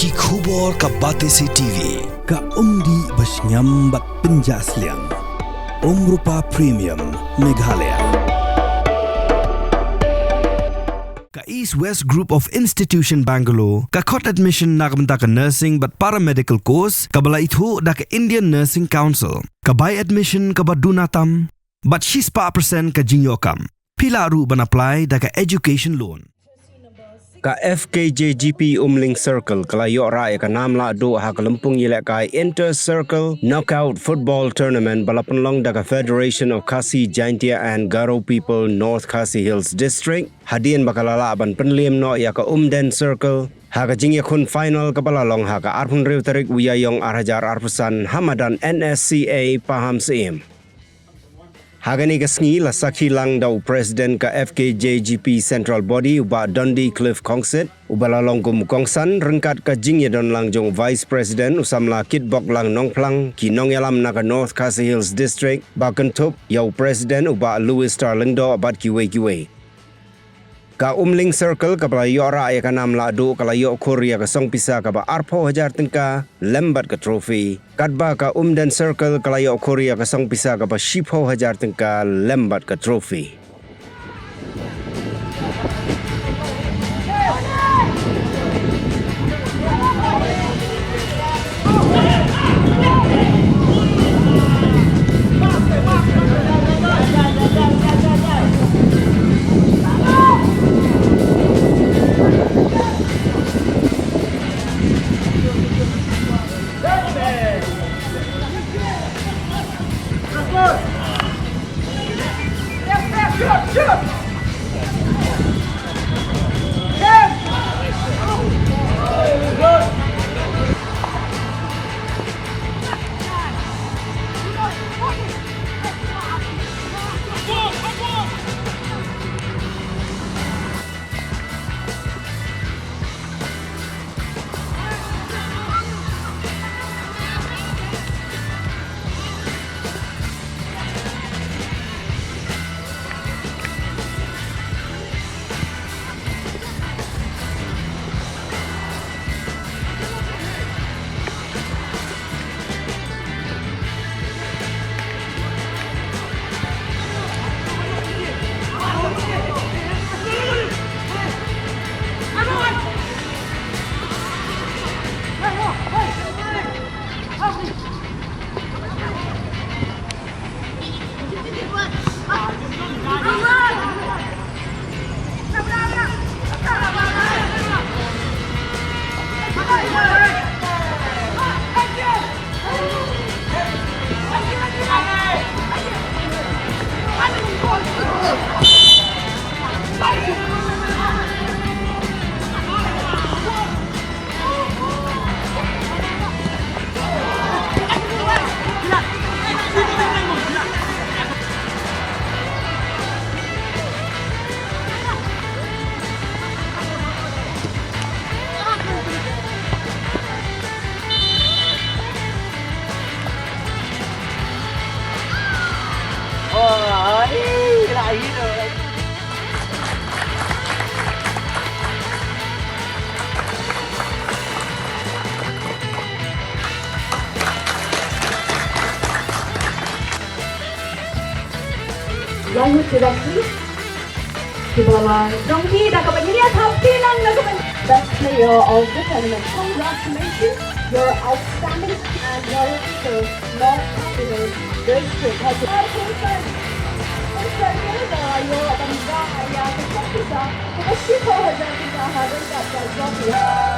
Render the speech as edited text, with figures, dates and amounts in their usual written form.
Ki khubor ka Batesi TV. Ka umdi basnyambat penjaslian. Rupa Premium Meghalaya. Ka East West Group of Institution Bangalore. Ka Cot Admission nagamta ka Nursing but Paramedical Course. Ka bala itu da ka Indian Nursing Council. Ka Buy Admission ka Badunatam. But she's pa percent ka Jinyokam. Pila ru ban apply da ka Education Loan. Ka Fkjgp Umling Circle kalayo ra ka nam Lahduh ha Kalampung Yilek Inter Circle Knockout Football Tournament balapanlong da ka Federation of Khasi Jaintia and Garo People North Khasi Hills District hadian bakalala ban penlim no ya ka Umden Circle ha ka jingya kun final ka balalong ha ka arpun riu tarik wiyayong arhajar arpusan Hamadan NSCA paham seim. Hagani kasngi la sakhi lang daw President ka Fkjgp Central Body uba Dundee Cliff Kongsit ubalalong kumukongsan rengkat ka jingya don lang jong Vice President usamla kitbok lang nongplang ki nongyalam na ka North Khasi Hills District bakentup yaw President uba Louis Starlingdo abad kiwe. Ka Umling Circle ka palayo ra ya ka nam Lahduh kalayo Korea ka song pisa ka ba arpo hajar tengka lembat ka trophy kadba ka Umden Circle kalayo Korea ka song pisa ka ba shipo hajar tengka lembat ka trophy. Lahduh directly di bawah Dongki dan kemudian tampilan best player of the tournament. Congratulations, you're outstanding and your not confident. Very strict. Has to your